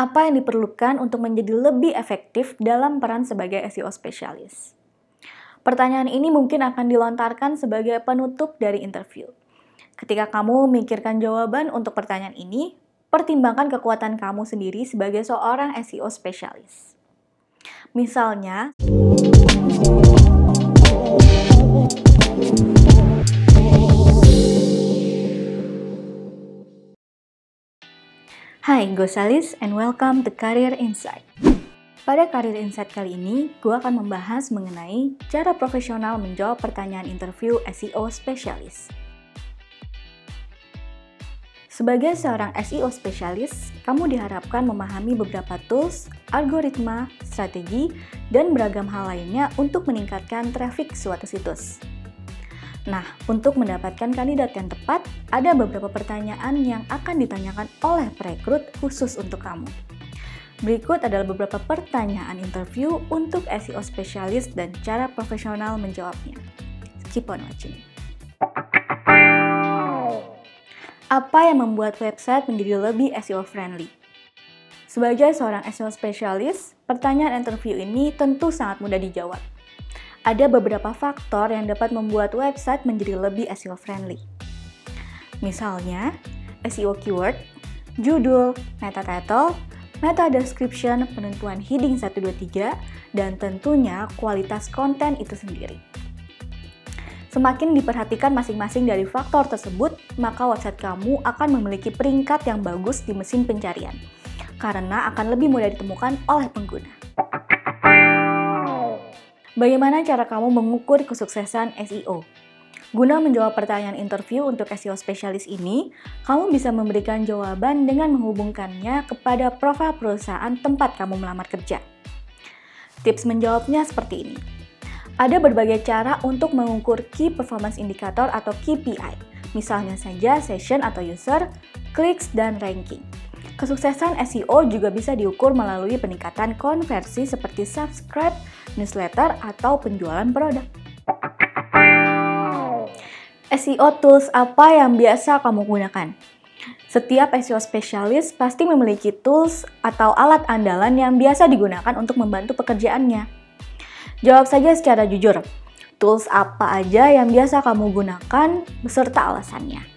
Apa yang diperlukan untuk menjadi lebih efektif dalam peran sebagai SEO spesialis? Pertanyaan ini mungkin akan dilontarkan sebagai penutup dari interview. Ketika kamu memikirkan jawaban untuk pertanyaan ini, pertimbangkan kekuatan kamu sendiri sebagai seorang SEO spesialis. Misalnya, Hai, gue Salis and welcome to Career Insight. Pada Career Insight kali ini, gue akan membahas mengenai cara profesional menjawab pertanyaan interview SEO spesialis. Sebagai seorang SEO spesialis, kamu diharapkan memahami beberapa tools, algoritma, strategi, dan beragam hal lainnya untuk meningkatkan traffic suatu situs. Nah, untuk mendapatkan kandidat yang tepat, ada beberapa pertanyaan yang akan ditanyakan oleh perekrut khusus untuk kamu. Berikut adalah beberapa pertanyaan interview untuk SEO spesialis dan cara profesional menjawabnya. Keep on watching. Apa yang membuat website menjadi lebih SEO friendly? Sebagai seorang SEO spesialis, pertanyaan interview ini tentu sangat mudah dijawab. Ada beberapa faktor yang dapat membuat website menjadi lebih SEO friendly. Misalnya, SEO keyword, judul, meta title, meta description, penentuan heading 123, dan tentunya kualitas konten itu sendiri. Semakin diperhatikan masing-masing dari faktor tersebut, maka website kamu akan memiliki peringkat yang bagus di mesin pencarian, karena akan lebih mudah ditemukan oleh pengguna. Bagaimana cara kamu mengukur kesuksesan SEO? Guna menjawab pertanyaan interview untuk SEO spesialis ini, kamu bisa memberikan jawaban dengan menghubungkannya kepada profil perusahaan tempat kamu melamar kerja. Tips menjawabnya seperti ini. Ada berbagai cara untuk mengukur Key Performance Indicator atau KPI, misalnya saja session atau user, clicks, dan ranking. Kesuksesan SEO juga bisa diukur melalui peningkatan konversi seperti subscribe, newsletter, atau penjualan produk. SEO tools apa yang biasa kamu gunakan? Setiap SEO spesialis pasti memiliki tools atau alat andalan yang biasa digunakan untuk membantu pekerjaannya. Jawab saja secara jujur, tools apa aja yang biasa kamu gunakan beserta alasannya.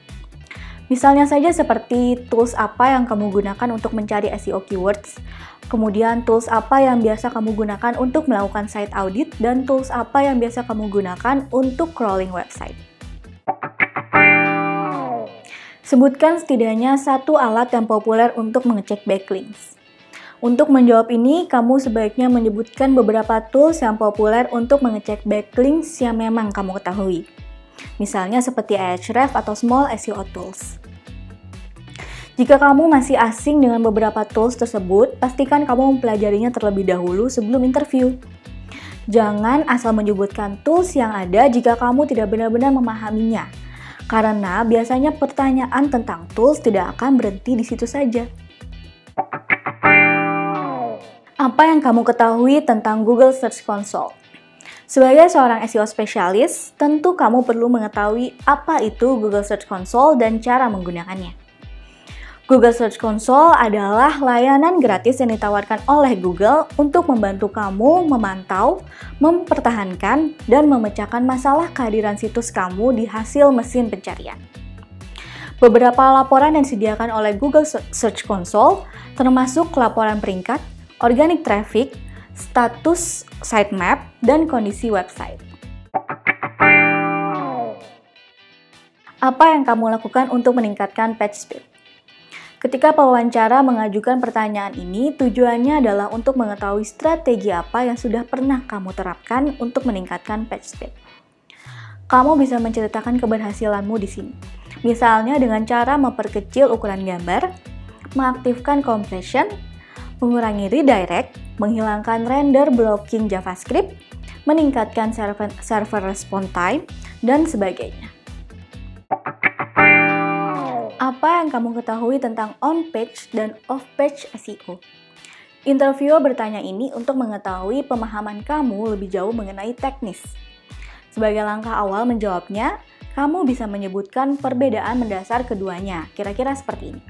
Misalnya saja seperti tools apa yang kamu gunakan untuk mencari SEO keywords, kemudian tools apa yang biasa kamu gunakan untuk melakukan site audit, dan tools apa yang biasa kamu gunakan untuk crawling website. Sebutkan setidaknya satu alat yang populer untuk mengecek backlinks. Untuk menjawab ini, kamu sebaiknya menyebutkan beberapa tools yang populer untuk mengecek backlinks yang memang kamu ketahui. Misalnya seperti Ahrefs atau Small SEO Tools. Jika kamu masih asing dengan beberapa tools tersebut, pastikan kamu mempelajarinya terlebih dahulu sebelum interview. Jangan asal menyebutkan tools yang ada jika kamu tidak benar-benar memahaminya, karena biasanya pertanyaan tentang tools tidak akan berhenti di situ saja. Apa yang kamu ketahui tentang Google Search Console? Sebagai seorang SEO spesialis, tentu kamu perlu mengetahui apa itu Google Search Console dan cara menggunakannya. Google Search Console adalah layanan gratis yang ditawarkan oleh Google untuk membantu kamu memantau, mempertahankan, dan memecahkan masalah kehadiran situs kamu di hasil mesin pencarian. Beberapa laporan yang disediakan oleh Google Search Console termasuk laporan peringkat, organic traffic, status sitemap, dan kondisi website. Apa yang kamu lakukan untuk meningkatkan page speed? Ketika pewawancara mengajukan pertanyaan ini, tujuannya adalah untuk mengetahui strategi apa yang sudah pernah kamu terapkan untuk meningkatkan page speed. Kamu bisa menceritakan keberhasilanmu di sini. Misalnya dengan cara memperkecil ukuran gambar, mengaktifkan compression, mengurangi redirect, menghilangkan render blocking JavaScript, meningkatkan server response time, dan sebagainya. Apa yang kamu ketahui tentang on-page dan off-page SEO? Interviewer bertanya ini untuk mengetahui pemahaman kamu lebih jauh mengenai teknis. Sebagai langkah awal menjawabnya, kamu bisa menyebutkan perbedaan mendasar keduanya, kira-kira seperti ini.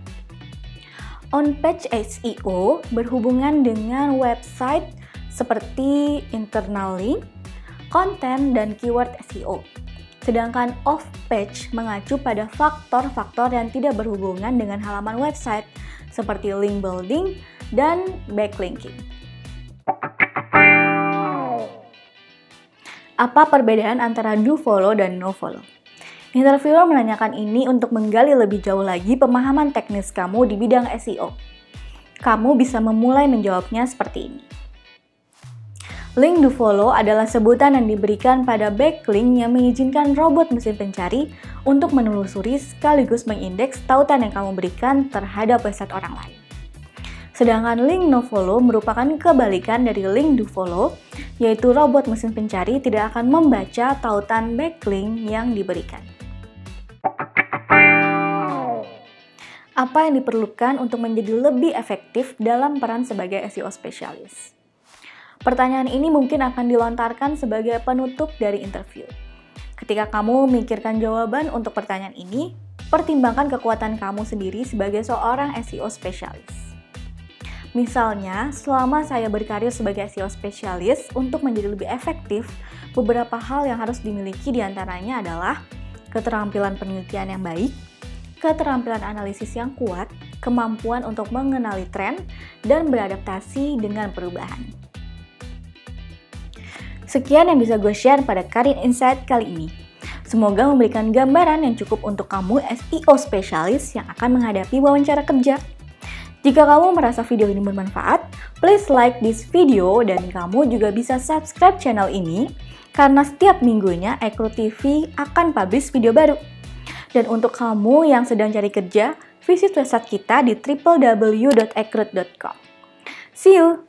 On-page SEO berhubungan dengan website seperti internal link, konten, dan keyword SEO. Sedangkan off-page mengacu pada faktor-faktor yang tidak berhubungan dengan halaman website seperti link building dan backlinking. Apa perbedaan antara do follow dan no follow? Interviewer menanyakan ini untuk menggali lebih jauh lagi pemahaman teknis kamu di bidang SEO. Kamu bisa memulai menjawabnya seperti ini. Link do follow adalah sebutan yang diberikan pada backlink yang mengizinkan robot mesin pencari untuk menelusuri sekaligus mengindeks tautan yang kamu berikan terhadap website orang lain. Sedangkan link no follow merupakan kebalikan dari link do follow, yaitu robot mesin pencari tidak akan membaca tautan backlink yang diberikan. Apa yang diperlukan untuk menjadi lebih efektif dalam peran sebagai SEO spesialis? Pertanyaan ini mungkin akan dilontarkan sebagai penutup dari interview. Ketika kamu memikirkan jawaban untuk pertanyaan ini, pertimbangkan kekuatan kamu sendiri sebagai seorang SEO spesialis. Misalnya, selama saya berkarir sebagai SEO spesialis, untuk menjadi lebih efektif, beberapa hal yang harus dimiliki diantaranya adalah keterampilan penelitian yang baik, keterampilan analisis yang kuat, kemampuan untuk mengenali tren, dan beradaptasi dengan perubahan. Sekian yang bisa gue share pada Karir Insight kali ini. Semoga memberikan gambaran yang cukup untuk kamu SEO spesialis yang akan menghadapi wawancara kerja. Jika kamu merasa video ini bermanfaat, please like this video dan kamu juga bisa subscribe channel ini karena setiap minggunya Ekru TV akan publish video baru. Dan untuk kamu yang sedang cari kerja, visit website kita di www.ekrut.com. See you!